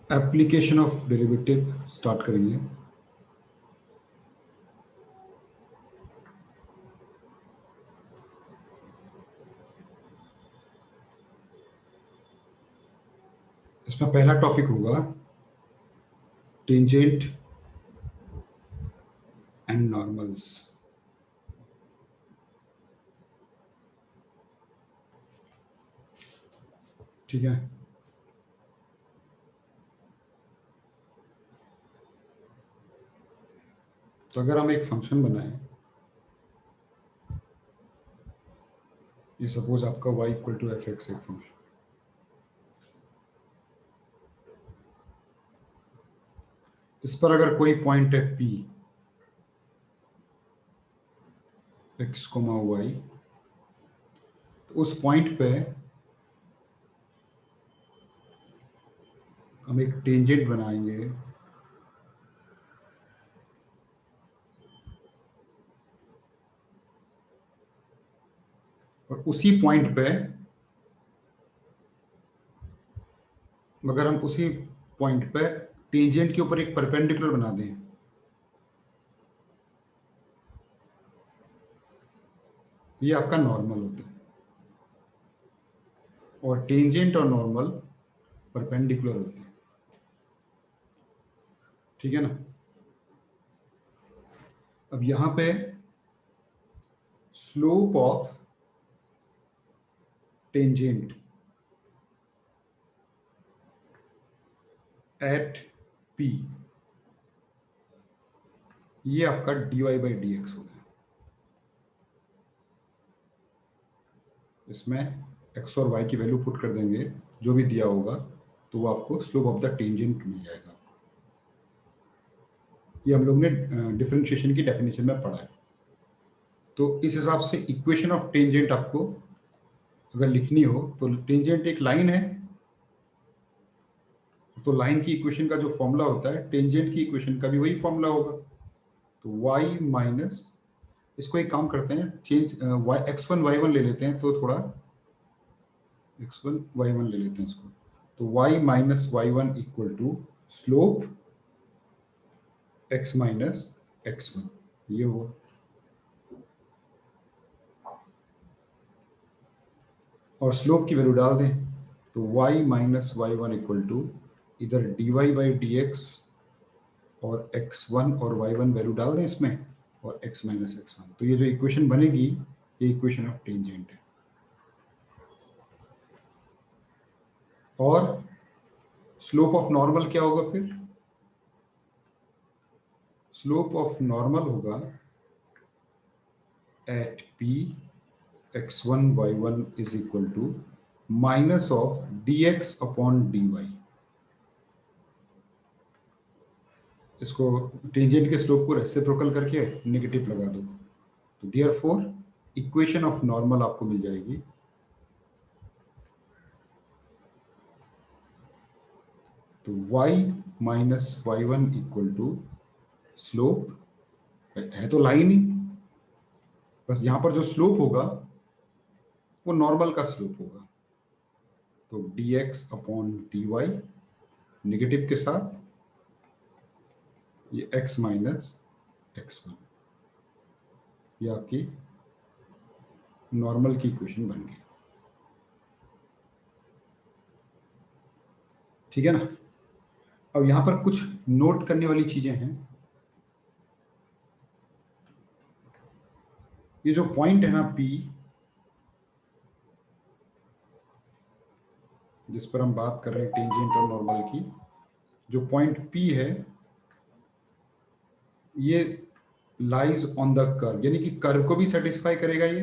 Application of derivative start करेंगे। इसमें पहला टॉपिक होगा टेंजेंट एंड नॉर्मल्स। ठीक है, तो अगर हम एक फंक्शन बनाएं, ये सपोज आपका y equal to F X एक फंक्शन, इस पर अगर कोई पॉइंट है p x, y, तो उस पॉइंट पे हम एक टेंजेंट बनाएंगे और उसी पॉइंट पे अगर हम उसी पॉइंट पे टेंजेंट के ऊपर एक परपेंडिकुलर बना दें, ये आपका नॉर्मल होता है। और टेंजेंट और नॉर्मल परपेंडिकुलर होते हैं, ठीक है ना। अब यहां पे slope of tangent at p, ये आपका dy बाई डी एक्स होगा। इसमें x और y की वैल्यू पुट कर देंगे, जो भी दिया होगा, तो वो आपको स्लोप ऑफ द टेंजेंट मिल जाएगा। ये हम लोग ने डिफरेंशिएशन की डेफिनेशन में पढ़ा है। तो इस हिसाब से इक्वेशन ऑफ टेंजेंट आपको अगर लिखनी हो, तो टेंजेंट एक लाइन है, तो लाइन की इक्वेशन का जो फॉर्मूला होता है, टेंजेंट की इक्वेशन का भी वही फॉर्मूला होगा। तो y माइनस, इसको एक काम करते हैं, चेंज x1 y1 ले लेते हैं, तो थोड़ा x1 y1 ले लेते हैं इसको। तो y minus y1 equal to slope x minus x1, ये हो। और स्लोप की वैल्यू डाल दें, तो y minus y1 equal to इधर dy बाई डी एक्स और x1 और y1 वैल्यू डाल दें इसमें, और x माइनस x1। तो ये जो इक्वेशन बनेगी, ये इक्वेशन ऑफ टेंजेंट है। और स्लोप ऑफ नॉर्मल क्या होगा फिर? स्लोप ऑफ नॉर्मल होगा at p x1 y1 is equal to minus of dx upon dy। इसको टेंजेंट के स्लोप को रेसिप्रोकल करके नेगेटिव लगा दो, तो देयरफॉर इक्वेशन ऑफ नॉर्मल आपको मिल जाएगी तो y minus y1 equal to slope है तो लाइन ही, बस यहां पर जो स्लोप होगा वो नॉर्मल का स्लोप होगा। तो dx अपॉन dy नेगेटिव के साथ, ये x माइनस x1, ये आपकी नॉर्मल की इक्वेशन बन गई। ठीक है ना। अब यहां पर कुछ नोट करने वाली चीजें हैं। ये जो पॉइंट है ना P, जिस पर हम बात कर रहे हैं टेंजेंट और नॉर्मल की, जो पॉइंट P है, ये लाइज ऑन द कर्व, यानी कि कर्व को भी सेटिस्फाई करेगा। ये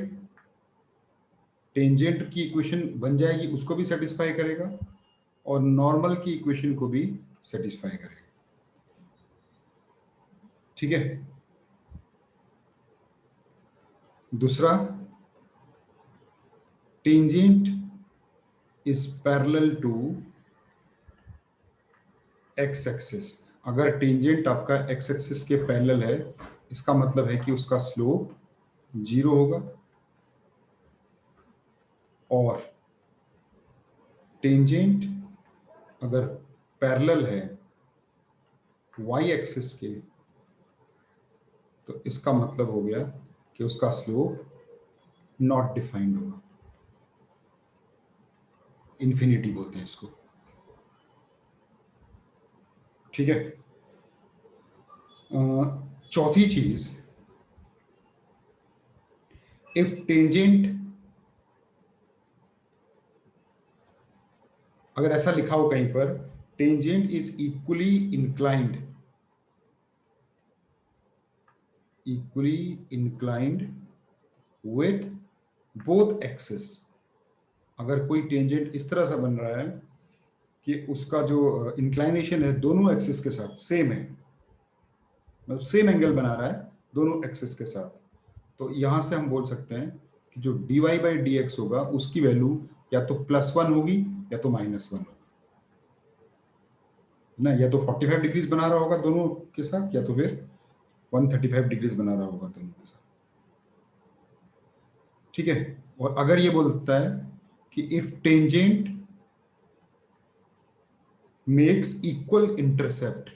टेंजेंट की इक्वेशन बन जाएगी, उसको भी सेटिस्फाई करेगा, और नॉर्मल की इक्वेशन को भी सेटिस्फाई करेगा। ठीक है। दूसरा, tangent is parallel to X axis. अगर टेंजेंट आपका एक्स एक्सिस के पैरेलल है, इसका मतलब है कि उसका स्लोप 0 होगा। और टेंजेंट अगर पैरेलल है वाई एक्सिस के, तो इसका मतलब हो गया कि उसका स्लोप नॉट डिफाइंड होगा, इन्फिनिटी बोलते हैं इसको। ठीक है। चौथी चीज, इफ टेंजेंट, अगर ऐसा लिखा हो कहीं पर, tangent is equally inclined with both axis, अगर कोई टेंजेंट इस तरह से बन रहा है कि उसका जो इंक्लाइनेशन है दोनों एक्सिस के साथ सेम है, मतलब सेम एंगल बना रहा है दोनों एक्सिस के साथ, तो यहां से हम बोल सकते हैं कि जो dy बाई डी एक्स होगा उसकी वैल्यू या तो +1 होगी या तो -1 होगी ना, या तो 45 डिग्रीज बना रहा होगा दोनों के साथ, या तो फिर 135 डिग्रीज बना रहा होगा दोनों के साथ। ठीक है। और अगर ये बोलता है कि if tangent makes equal intercept,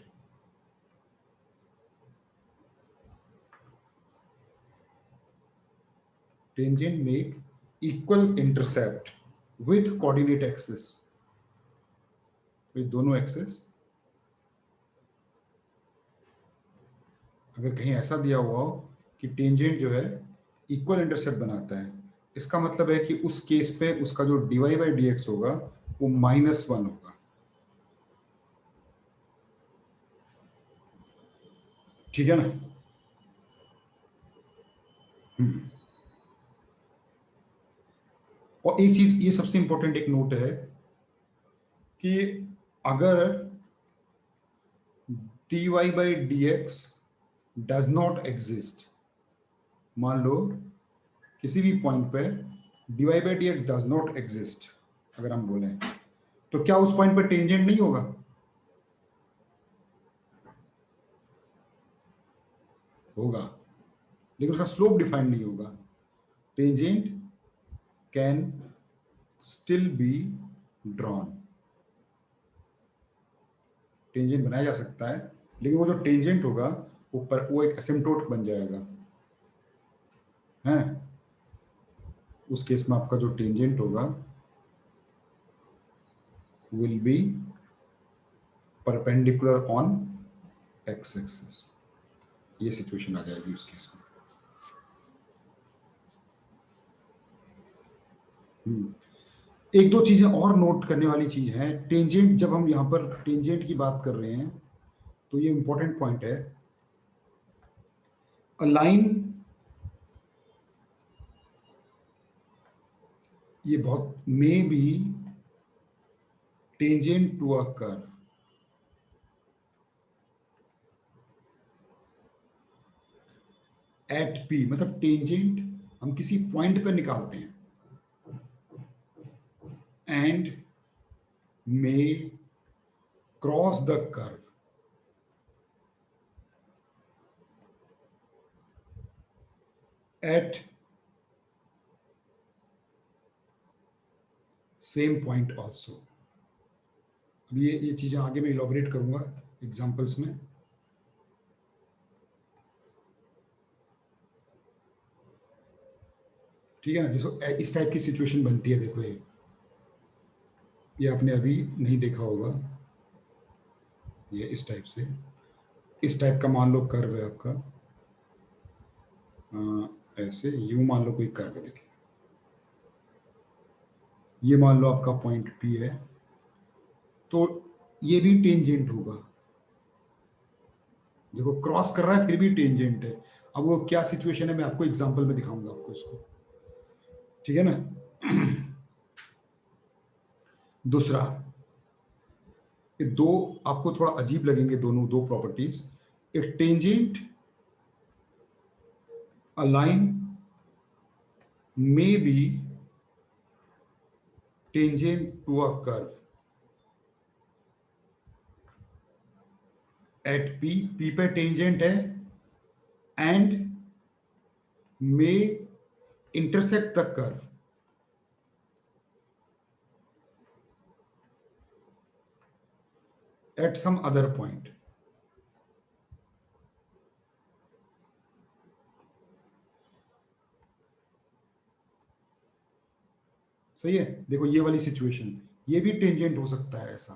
tangent make equal intercept with coordinate axis, with दोनों एक्सिस, अगर कहीं ऐसा दिया हुआ हो कि टेंजेंट जो है इक्वल इंटरसेप्ट बनाता है, इसका मतलब है कि उस केस पे उसका जो dy बाई डी एक्स होगा वो -1 होगा। ठीक है ना। और एक चीज ये सबसे इंपॉर्टेंट एक नोट है कि अगर dy by D x does not exist, मान लो किसी भी पॉइंट पे dy by D x does not exist, अगर हम बोलें, तो क्या उस पॉइंट पे टेंजेंट नहीं होगा? होगा, लेकिन उसका स्लोप डिफाइंड नहीं होगा। Tangent can still be drawn, tangent बनाया जा सकता है, लेकिन वो जो टेंजेंट होगा ऊपर वो एक एसिम्प्टोट बन जाएगा है। उस केस में आपका जो टेंजेंट होगा will be perpendicular on x axis, ये सिचुएशन आ जाएगी उस केस में। एक दो चीजें और नोट करने वाली चीज है, टेंजेंट, जब हम यहां पर टेंजेंट की बात कर रहे हैं तो ये इंपॉर्टेंट पॉइंट है, अ लाइन, ये बहुत may be tangent to a curve at P, मतलब टेंजेंट हम किसी पॉइंट पर निकालते हैं, and may cross the curve at same point also. अब ये चीजें आगे मैं इलॉबरेट करूंगा एग्जांपल्स में। ठीक है ना, जिसको इस टाइप की सिचुएशन बनती है, देखो ये आपने अभी नहीं देखा होगा, ये इस टाइप से, इस टाइप का मान लो कर्व है आपका, ऐसे यू मान लो कोई कर्व है, देखिए ये मान लो आपका पॉइंट पी है, तो ये भी टेंजेंट होगा, देखो क्रॉस कर रहा है फिर भी टेंजेंट है। अब वो क्या सिचुएशन है मैं आपको एग्जांपल में दिखाऊंगा आपको इसको। ठीक है ना। दूसरा, ये दो आपको थोड़ा अजीब लगेंगे, दोनों दो properties, if tangent a line may be tangent to a curve at P, P पे टेंजेंट है, and may intersect the curve, at some other point. सही है, देखो ये वाली सिचुएशन, ये भी टेंजेंट हो सकता है ऐसा।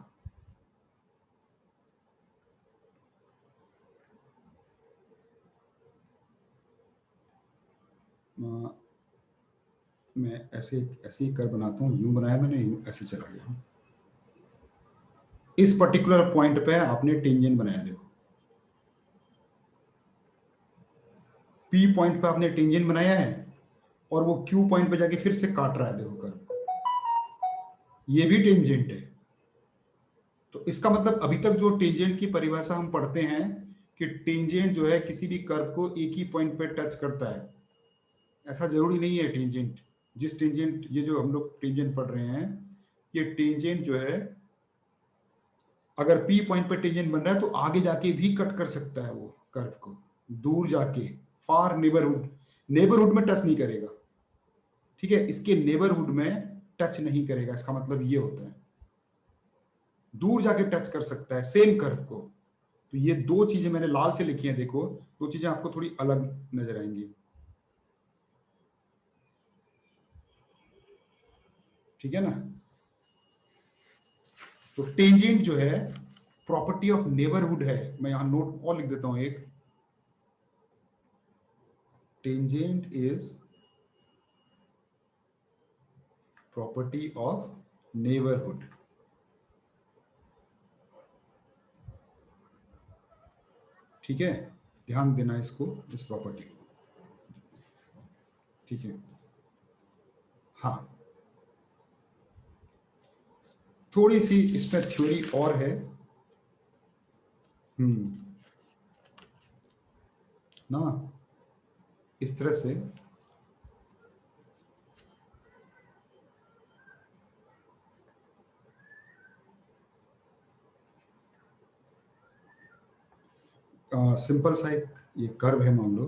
अ, मैं ऐसे ऐसे ही कर बनाता हूँ, यूं बनाया मैंने, यूं ऐसे चला गया। इस पर्टिकुलर पॉइंट पे आपने टेंजेंट बनाया, देखो पी पॉइंट पे आपने टेंजेंट बनाया है, और वो क्यू पॉइंट पे जाके फिर से काट रहा है, देखो कर, ये भी टेंजेंट है। तो इसका मतलब अभी तक जो टेंजेंट की परिभाषा हम पढ़ते हैं कि टेंजेंट जो है किसी भी कर्व को एक ही पॉइंट पे टच करता है, ऐसा जरूरी नहीं है। टेंजेंट, जिस टेंजेंट, ये जो हम लोग टेंजेंट पढ़ रहे हैं, ये टेंजेंट जो है अगर पी पॉइंट पे टेंजेंट बन रहा है तो आगे जाके भी कट कर सकता है वो कर्व को, दूर जाके, फार नेबरहुड, नेबरहुड में टच नहीं करेगा, ठीक है, इसके नेबरहुड में टच नहीं करेगा, इसका मतलब ये होता है दूर जाके टच कर सकता है सेम कर्व को। तो ये दो चीजें मैंने लाल से लिखी हैं, देखो दो चीजें आपको थोड़ी अलग नजर आएंगी, ठीक है ना। तो टेंजेंट जो है प्रॉपर्टी ऑफ नेबरहुड है, मैं यहां नोट और लिख देता हूं एक, tangent is property of neighbourhood, ठीक है, ध्यान देना इसको, इस प्रॉपर्टी को, ठीक है। हाँ, थोड़ी सी इसमें थ्योरी और है। ना, इस तरह से सिंपल सा एक ये कर्व है, मान लो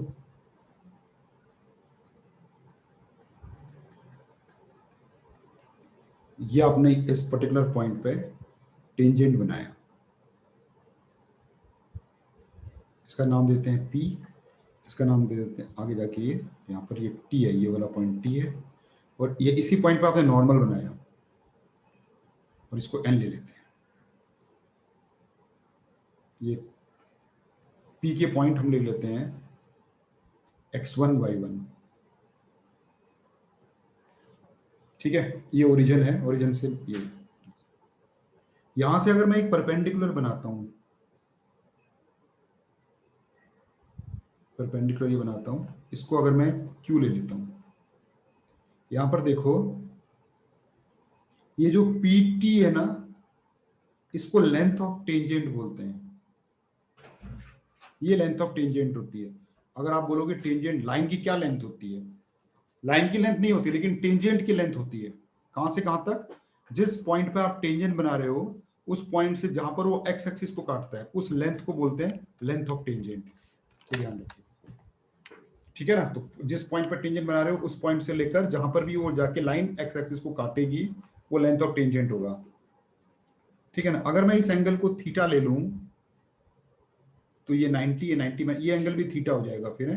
ये आपने इस पर्टिकुलर पॉइंट पे टेंजेंट बनाया, इसका नाम देते हैं पी, इसका नाम दे देते हैं आगे जाके ये, यहाँ पर ये टी है, ये वाला पॉइंट टी है, और ये इसी पॉइंट पे आपने नॉर्मल बनाया, और इसको एन ले लेते हैं, ये पी के पॉइंट हम ले लेते हैं x1 y1, ठीक है, ये ओरिजिन है, ओरिजिन से ये, यहां से अगर मैं एक परपेंडिकुलर बनाता हूं, परपेंडिकुलर ये बनाता हूं, इसको अगर मैं q ले लेता हूं, यहां पर देखो ये जो पी टी है ना, इसको लेंथ ऑफ टेंजेंट बोलते हैं, ये लेंथ ऑफ टेंजेंट होती है। अगर आप बोलोगे टेंजेंट लाइन की क्या लेंथ होती है, लाइन की लेंथ नहीं होती, लेकिन टेंजेंट की लेंथ होती है, कहां से कहां तक, जिस पॉइंट पे आप टेंजेंट बना रहे हो उस पॉइंट से जहां पर वो एक्स एक्सिस को काटता है, उस लेंथ को बोलते हैं लेंथ ऑफ टेंजेंट, तो ध्यान रखिए, ठीक है ना। तो जिस पॉइंट पर टेंजेंट बना रहे हो उस पॉइंट से लेकर जहां पर भी वो जाके लाइन एक्स एक्सिस को काटेगी, वो लेंथ ऑफ टेंजेंट होगा, ठीक है ना। अगर मैं इस एंगल को थीटा ले लूं तो ये 90 है, 90 में ये एंगल भी थीटा हो जाएगा फिर है,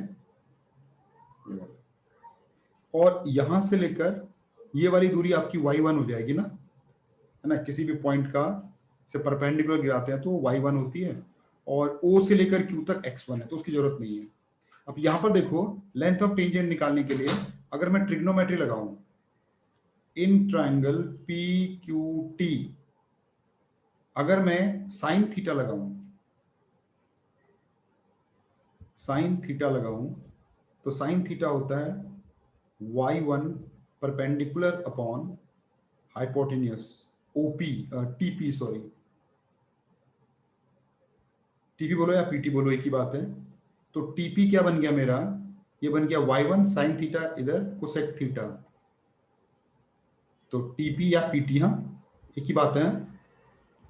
और यहां से लेकर ये वाली दूरी आपकी y1 हो जाएगी ना, है ना, किसी भी पॉइंट का से परपेंडिकुलर गिराते हैं तो y1 होती है, और O से लेकर Q तक x1 है, तो उसकी जरूरत नहीं है। अब यहां पर देखो लेंथ ऑफ टेंजेंट निकालने के लिए अगर मैं ट्रिग्नोमेट्री लगाऊं in triangle P Q T, अगर मैं साइन थीटा लगाऊं, साइन थीटा लगाऊं तो साइन थीटा होता है y1 perpendicular upon hypotenuse OP, TP sorry, TP बोलो या पीटी बोलो एक ही बात है। तो टीपी क्या बन गया मेरा, ये बन गया y1 साइन थीटा, इधर कोसेक थीटा, तो टीपी या पीटी, हाँ एक ही बात है।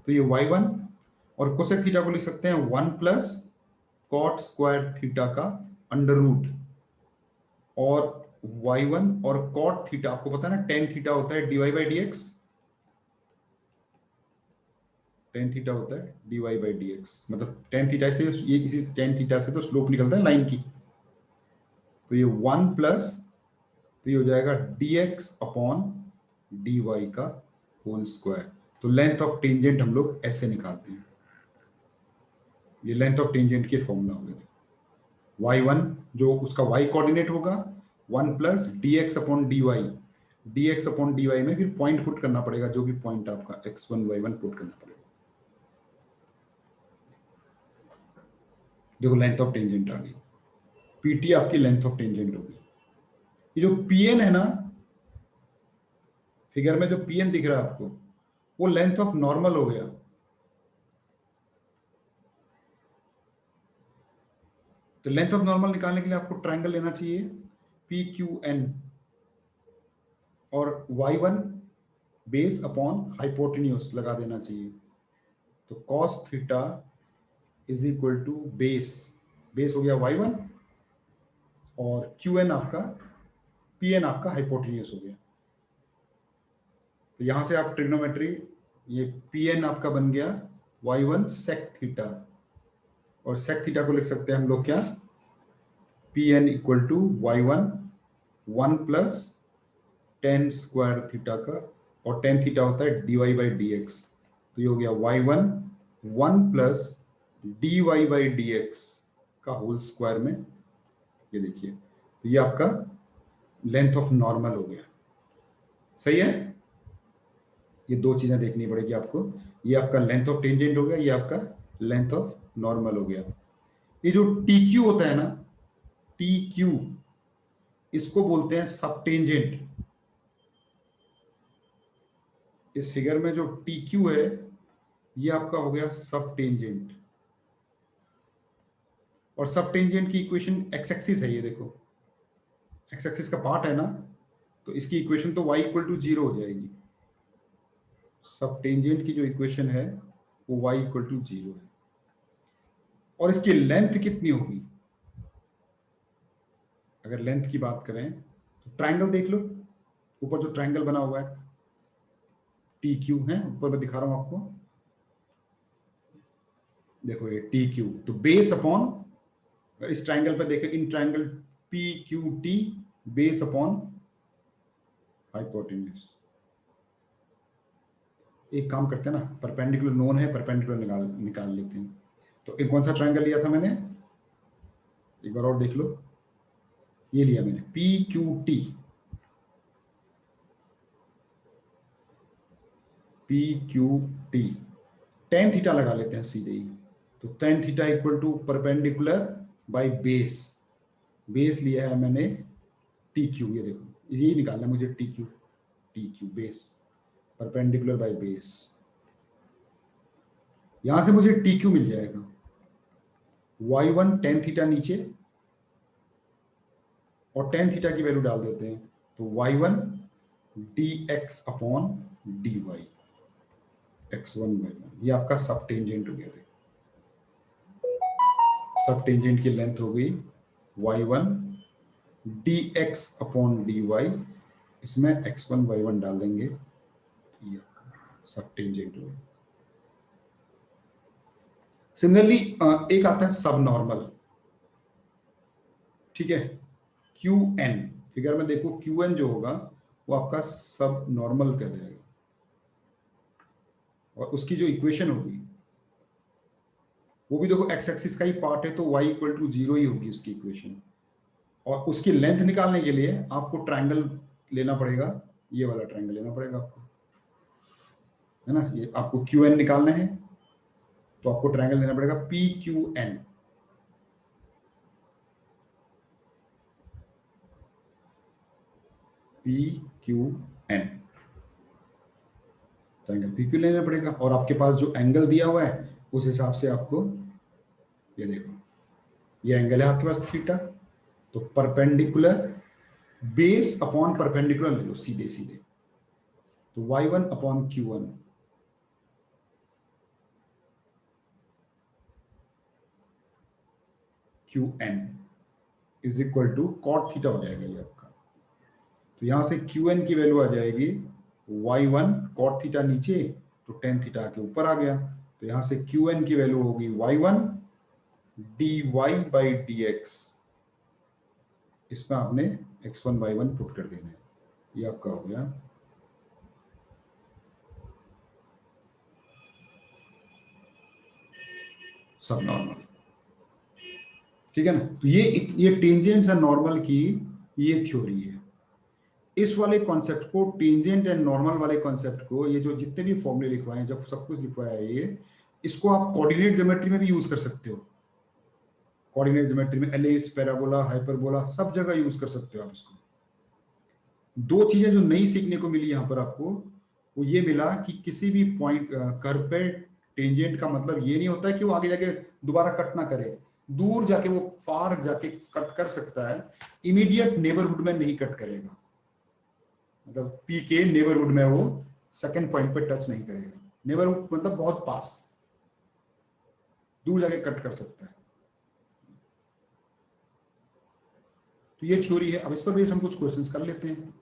तो ये y1 और कोसेक थीटा को लिख सकते हैं 1 प्लस कॉट स्क्वायर थीटा का अंडर रूट, और y1 और कॉट थीटा आपको पता है ना टेन थीटा होता है dy by dx, tan theta होता है dy बाई डी एक्स, मतलब टेन थीटा से ये, इसी टेन थीटा से तो स्लोप निकलता है लाइन की, तो ये वन प्लस, तो ये हो जाएगा dx अपॉन dy का होल स्क्वायर। तो लेंथ ऑफ टेंजेंट हम लोग ऐसे निकालते हैं, ये लेंथ ऑफ टेंजेंट के फॉर्मूला हो गए। y1 जो उसका y कोऑर्डिनेट होगा, one plus dx upon dy, dx upon dy में फिर पॉइंट पुट करना पड़ेगा, जो भी पॉइंट आपका x1 y1 पुट करना पड़ेगा। देखो लेंथ ऑफ टेंजेंट आ गई, पीटी आपकी लेंथ ऑफ टेंजेंट होगी। ये जो पीएन है ना, फिगर में जो पीएन दिख रहा है आपको, वो लेंथ ऑफ नॉर्मल हो गया। तो लेंथ ऑफ नॉर्मल निकालने के लिए आपको ट्रायंगल लेना चाहिए पी क्यू एन, और y1 बेस अपॉन हाइपोटेन्यूज लगा देना चाहिए। तो cos theta is equal to base, base हो गया y1, और qn आपका, pn आपका हाइपोटेन्यूज हो गया। तो यहां से आप ट्रिग्नोमेट्री, ये pn आपका बन गया y1 sec थीटा, और sec थीटा को लिख सकते हैं हम लोग क्या, pn equal to y1 one plus tan square theta का, और टेन थीटा होता है dy बाई डी एक्स। तो ये हो गया y1 one plus dy by D x का होल स्क्वायर में, ये देखिए, तो ये आपका लेंथ ऑफ नॉर्मल हो गया। सही है, ये दो चीजें देखनी पड़ेगी आपको, ये आपका लेंथ ऑफ टेंजेंट हो गया, ये आपका लेंथ ऑफ नॉर्मल हो गया। ये जो टी क्यू होता है ना, टी क्यू, इसको बोलते हैं सब टेंजेंट। इस फिगर में जो टी क्यू है, ये आपका हो गया सब टेंजेंट, और सब टेंजेंट की इक्वेशन एक्स एक्सिस है, ये देखो एक्स एक्सिस का पार्ट है ना, तो इसकी इक्वेशन तो y इक्वल टू जीरो हो जाएगी। सब टेंजेंट की जो इक्वेशन है वो y इक्वल टू जीरो है, और इसकी लेंथ कितनी होगी, अगर लेंथ की बात करें तो ट्रायंगल देख लो, ऊपर जो ट्रायंगल बना हुआ है टी क्यू है, ऊपर मैं दिखा रहा हूं आपको, देखो ये टी क्यू, तो बेस अपॉन, इस ट्रायंगल पे देखें, in triangle P Q T, base upon hypotenuse. एक काम करते हैं ना, परपेंडिकुलर नोन है, परपेंडिकुलर निकाल निकाल लेते हैं। तो एक कौन सा ट्रायंगल लिया था मैंने, एक बार और देख लो, ये लिया मैंने P Q T, P Q T, tan theta लगा लेते हैं सीधे ही। तो tan theta equal to perpendicular by base, base लिया है मैंने टी क्यू, ये देखो यही निकालना है मुझे, T Q, T Q base, perpendicular by base, यहां से मुझे टी क्यू मिल जाएगा, y1 टेन थीटा नीचे, और टेन थीटा की वैल्यू डाल देते हैं, तो y1 dx upon dy, x1 y1, ये आपका सब टेंजेंट हो गया। सब टेंजेंट की लेंथ हो गई y1 dx अपॉन dy, इसमें x1 y1 डाल देंगे, ये आपका सब टेंजेंट हो गया। सिमिलरली एक आता है सब नॉर्मल, ठीक है, क्यू एन, फिगर में देखो क्यू एन जो होगा वो आपका सब नॉर्मल कह जाएगा, और उसकी जो इक्वेशन होगी वो भी देखो एक्स एक्सिस का ही पार्ट है, तो y इक्वल टू जीरो ही होगी उसकी इक्वेशन। और उसकी लेंथ निकालने के लिए आपको ट्रायंगल लेना पड़ेगा, ये वाला ट्रायंगल लेना पड़ेगा आपको, है ना, ये आपको क्यू एन निकालना है, तो आपको ट्रायंगल लेना पड़ेगा P Q N, P Q N, triangle P Q लेना पड़ेगा, और आपके पास जो एंगल दिया हुआ है उस हिसाब से आपको, ये देखो ये एंगल है आपके पास थीटा, तो परपेंडिकुलर बेस अपॉन परपेंडिकुलर ले लो सीधे सीधे, तो y1 upon q1, qn is equal to cot theta हो जाएगा ये आपका। तो यहां से qn की वैल्यू आ जाएगी y1 कॉट थीटा नीचे, तो टेन थीटा के ऊपर आ गया, तो यहां से क्यू एन की वैल्यू होगी y1 dy by D x. इसमें आपने x1 y1 पुट कर देना है। ये आपका हो गया। सब नॉर्मल, ठीक है ना। तो ये टेंजेंट्स एंड नॉर्मल की ये थ्योरी है। इस वाले कॉन्सेप्ट को, टेंजेंट एंड नॉर्मल वाले कॉन्सेप्ट को, ये जो जितने भी फॉर्मूले लिखवाए हैं, जब सब कुछ लिखवाया है ये, इसको आप कोऑर्डिनेट ज्योमेट्री में भी यूज कर सकते हो। कोऑर्डिनेट ज्योमेट्री में एलिप्स, पैराबोला, हाइपरबोला, सब जगह यूज कर सकते हो आप इसको। दो चीजें जो नई सीखने को मिली यहां पर आपको, वो ये मिला कि किसी भी पॉइंट कर्व पे टेंजेंट का मतलब ये नहीं होता है कि वो आगे जाके दोबारा कट ना करे। दूर जाके वो फार जाके कट कर सकता है, इमीडिएट नेबरहुड में नहीं कट करेगा। मतलब पी के नेबरहुड में वो सेकंड पॉइंट पे टच नहीं करेगा। नेबरहुड मतलब बहुत पास, दूर जाके कट कर सकता है। तो ये थ्योरी है। अब इस पर भी हम कुछ क्वेश्चंस कर लेते हैं।